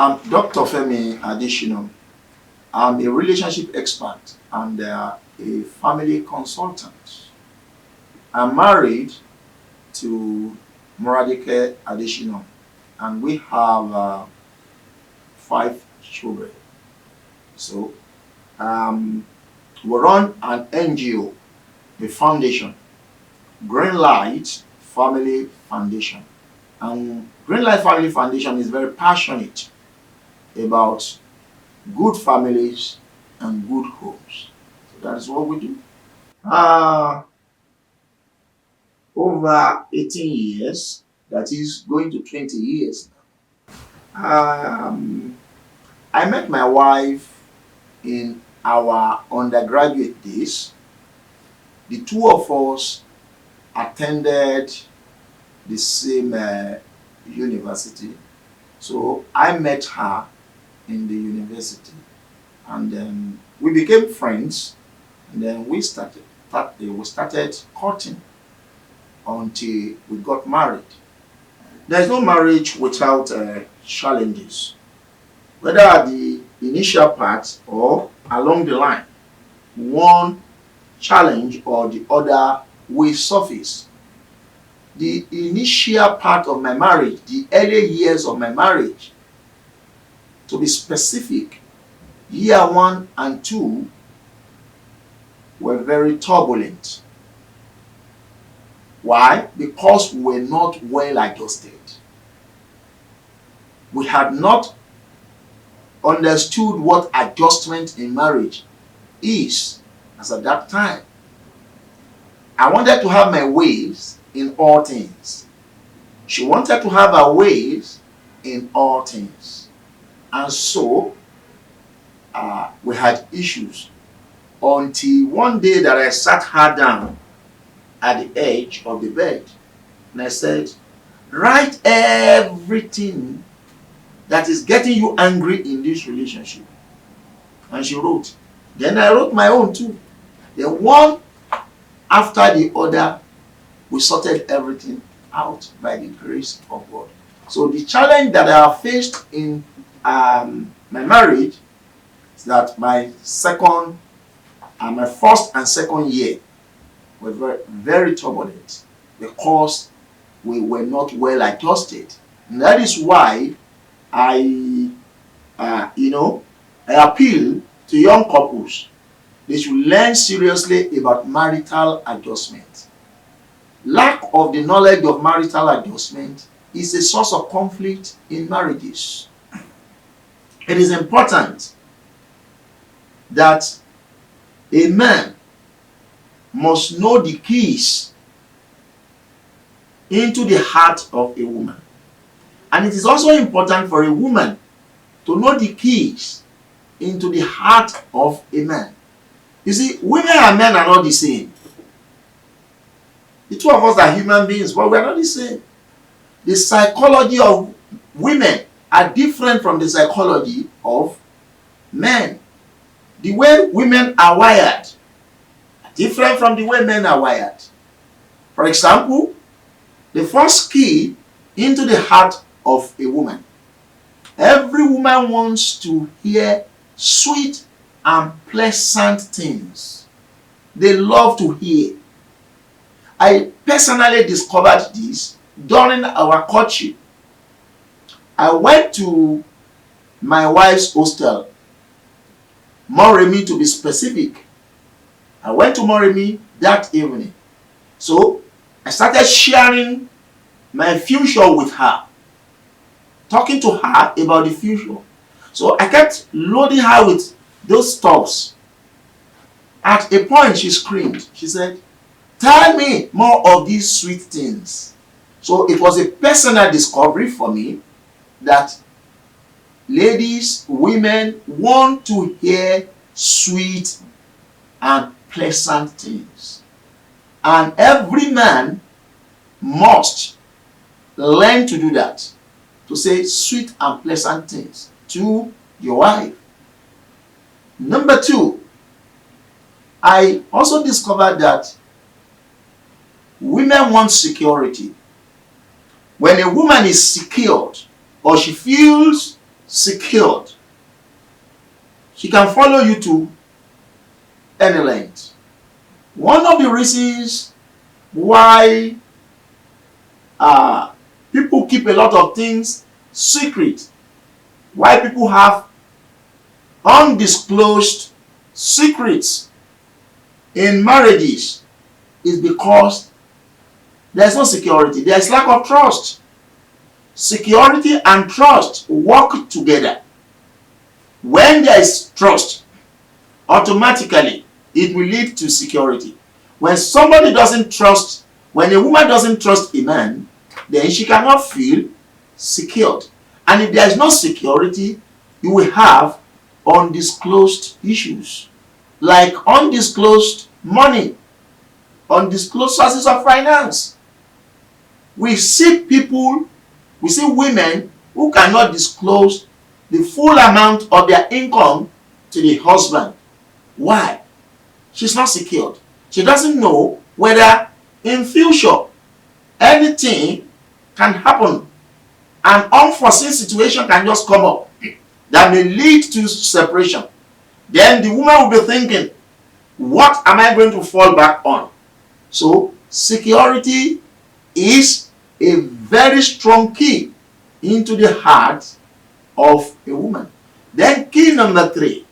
I'm Dr. Femi additional. I'm a relationship expert and a family consultant. I'm married to Moradike additional, and we have 5 children. So we run an NGO, a foundation, Green Light Family Foundation. And Green Light Family Foundation is very passionate about good families and good homes. So that is what we do. Uh, Over 18 years, that is going to 20 years now. I met my wife in our undergraduate days. The two of us attended the same university. So I met her in the university, and then we became friends, and then we started courting until we got married. There is no marriage without challenges, whether at the initial part or along the line. One challenge or the other will surface. The initial part of my marriage, the early years of my marriage, to be specific, year 1 and 2 were very turbulent. Why? Because we were not well adjusted. We had not understood what adjustment in marriage is as at that time. I wanted to have my ways in all things. She wanted to have her ways in all things. And so we had issues until one day that I sat her down at the edge of the bed and I said, write everything that is getting you angry in this relationship. And she wrote. Then I wrote my own too. Then one after the other, we sorted everything out by the grace of God. So the challenge that I have faced in my marriage is that my first and second year were very, very turbulent because we were not well adjusted. And that is why I appeal to young couples. They should learn seriously about marital adjustment. Lack of the knowledge of marital adjustment is a source of conflict in marriages. It is important that a man must know the keys into the heart of a woman. And it is also important for a woman to know the keys into the heart of a man. You see, women and men are not the same. The two of us are human beings, but we are not the same. The psychology of women are different from the psychology of men. The way women are wired are different from the way men are wired. For example, the first key into the heart of a woman. Every woman wants to hear sweet and pleasant things. They love to hear. I personally discovered this during our courtship. I went to my wife's hostel, Moremi to be specific. I went to Moremi that evening. So I started sharing my future with her, talking to her about the future. So I kept loading her with those stuffs. At a point she screamed. She said, tell me more of these sweet things. So it was a personal discovery for me that ladies, women want to hear sweet and pleasant things. And every man must learn to do that, to say sweet and pleasant things to your wife. Number 2, I also discovered that women want security. When a woman is secured or she feels secured. She can follow you to any length. One of the reasons why people keep a lot of things secret, why people have undisclosed secrets in marriages, is because there's no security. There's lack of trust. Security and trust work together. When there is trust, automatically it will lead to security. When somebody doesn't trust, when a woman doesn't trust a man, then she cannot feel secured. And if there is no security, you will have undisclosed issues, like undisclosed money, undisclosed sources of finance. We see women who cannot disclose the full amount of their income to the husband. Why? She's not secured. She doesn't know whether in future anything can happen. An unforeseen situation can just come up that may lead to separation. Then the woman will be thinking, what am I going to fall back on? So security is a very strong key into the heart of a woman. Then key number 3,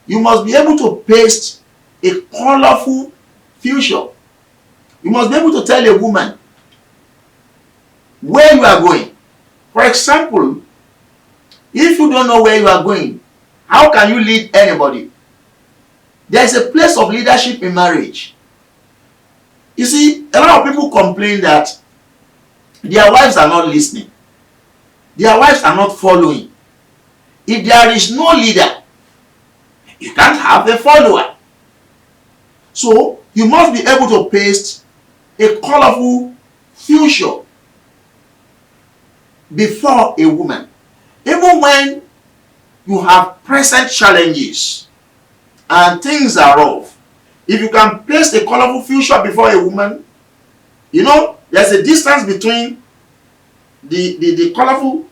you must be able to paste a colorful future. You must be able to tell a woman where you are going. For example, if you don't know where you are going, how can you lead anybody? There is a place of leadership in marriage. You see, a lot of people complain that their wives are not listening. Their wives are not following. If there is no leader, you can't have a follower. So you must be able to paste a colorful future before a woman. Even when you have present challenges and things are rough, if you can paste a colorful future before a woman, there's a distance between the colorful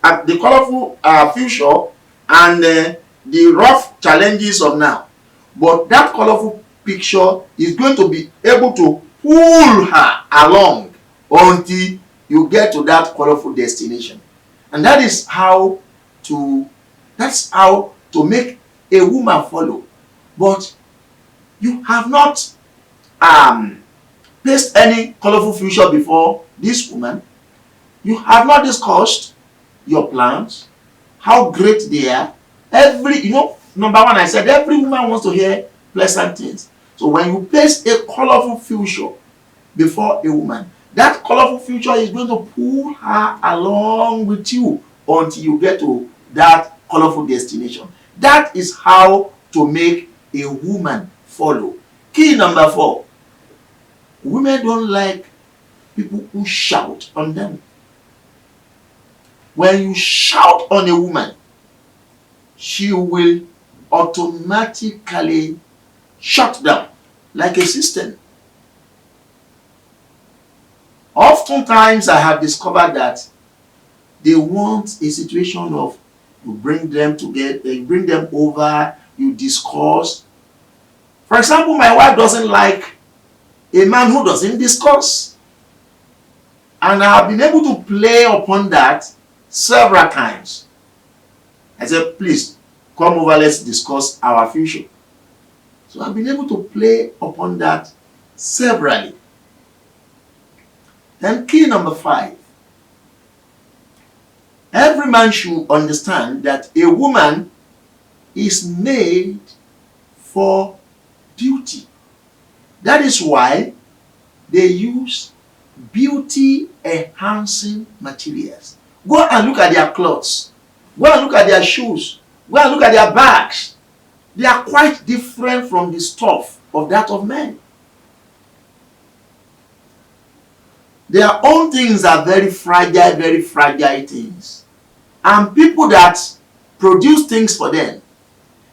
future and the rough challenges of now. But that colorful picture is going to be able to pull her along until you get to that colorful destination. And that's how to make a woman follow. But you have not placed any colorful future before this woman. You have not discussed your plans, how great they are. Number one, I said every woman wants to hear pleasant things. So when you place a colorful future before a woman, that colorful future is going to pull her along with you until you get to that colorful destination. That is how to make a woman follow. Key number 4. Women don't like people who shout on them. When you shout on a woman, she will automatically shut down like a system. Oftentimes I have discovered that they want a situation of you bring them together, you bring them over, you discuss. For example, my wife doesn't like a man who doesn't discuss. And I have been able to play upon that several times. I said, please come over, let's discuss our future. So I've been able to play upon that severally. Then key number 5. Every man should understand that a woman is made for beauty. That is why they use beauty enhancing materials. Go and look at their clothes. Go and look at their shoes. Go and look at their bags. They are quite different from the stuff of that of men. Their own things are very fragile things. And people that produce things for them,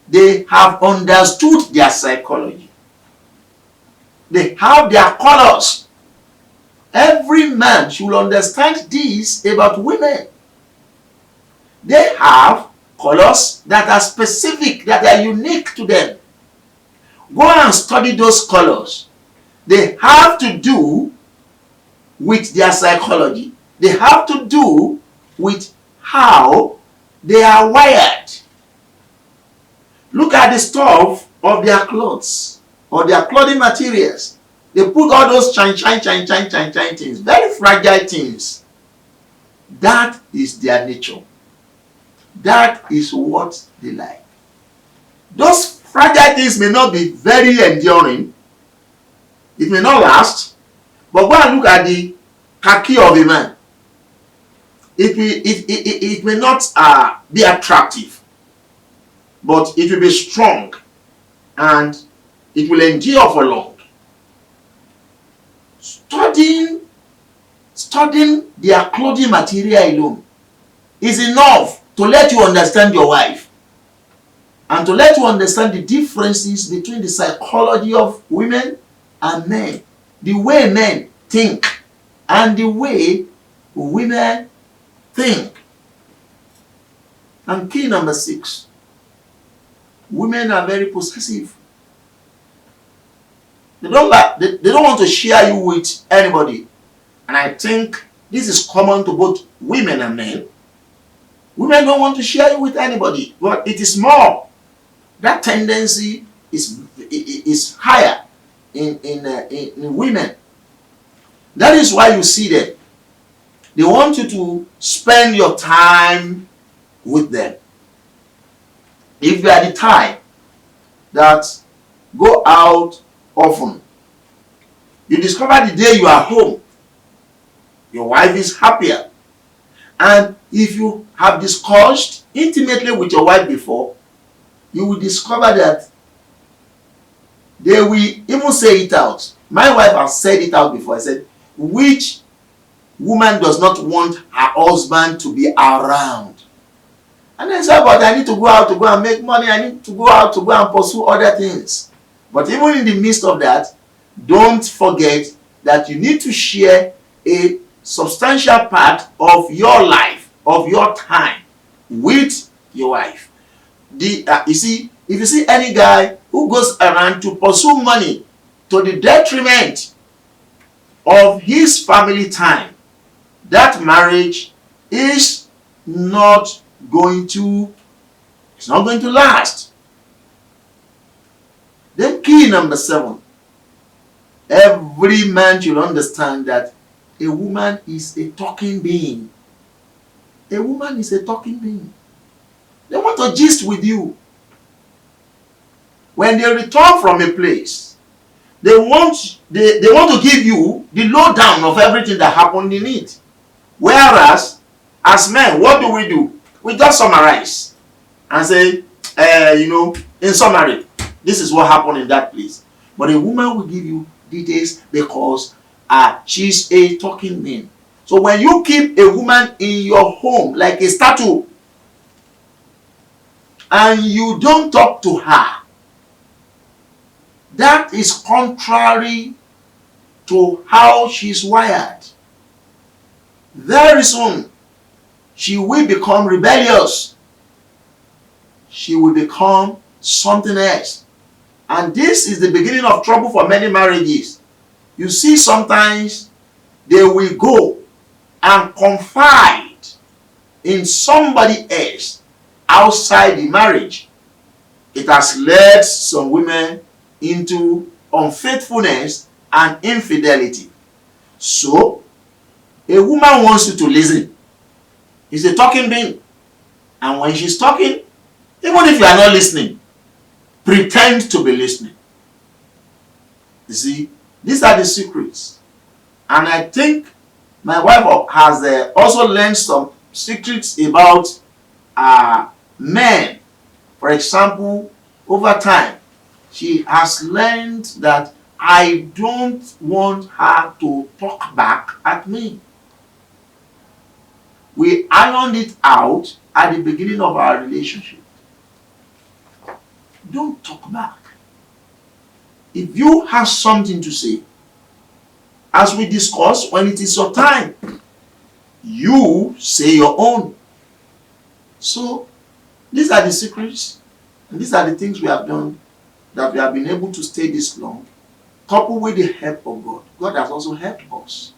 they have understood their psychology. They have their colors. Every man should understand this about women. They have colors that are specific, that are unique to them. Go and study those colors. They have to do with their psychology. They have to do with how they are wired. Look at the stuff of their clothes or their clothing materials. They put all those shine things, very fragile things. That is their nature. That is what they like. Those fragile things may not be very enduring. It may not last. But go and look at the khaki of a man. It may not be attractive, but it will be strong and it will endure for long. Studying their clothing material alone is enough to let you understand your wife and to let you understand the differences between the psychology of women and men, the way men think and the way women think. And key number 6, women are very possessive. They don't want to share you with anybody. And I think this is common to both women and men. Women don't want to share you with anybody, but it is more. That tendency is higher in women. That is why you see them. They want you to spend your time with them. If you are the type that go out often, you discover the day you are home, your wife is happier. And if you have discussed intimately with your wife before, you will discover that they will even say it out. My wife has said it out before. I said, which woman does not want her husband to be around? And I said, but I need to go out to go and make money. I need to go out to go and pursue other things. But even in the midst of that, don't forget that you need to share a substantial part of your life, of your time with your wife. You see, if you see any guy who goes around to pursue money to the detriment of his family time, that marriage is not going to last. Then key number 7, every man should understand that a woman is a talking being. A woman is a talking being. They want to gist with you. When they return from a place, they want to give you the lowdown of everything that happened in it. Whereas, as men, what do? We just summarize and say, in summary, this is what happened in that place. But a woman will give you details because she's a talking being. So when you keep a woman in your home like a statue and you don't talk to her, that is contrary to how she's wired. Very soon, she will become rebellious. She will become something else. And this is the beginning of trouble for many marriages. You see, sometimes they will go and confide in somebody else outside the marriage. It has led some women into unfaithfulness and infidelity. So, a woman wants you to listen. It's a talking being. And when she's talking, even if you are not listening, pretend to be listening. You see, these are the secrets. And I think my wife has also learned some secrets about men. For example, over time, she has learned that I don't want her to talk back at me. We ironed it out at the beginning of our relationship. Don't talk back. If you have something to say, as we discussed, when it is your time, you say your own. So, These are the secrets, and these are the things we have done that we have been able to stay this long, coupled with the help of God. God has also helped us.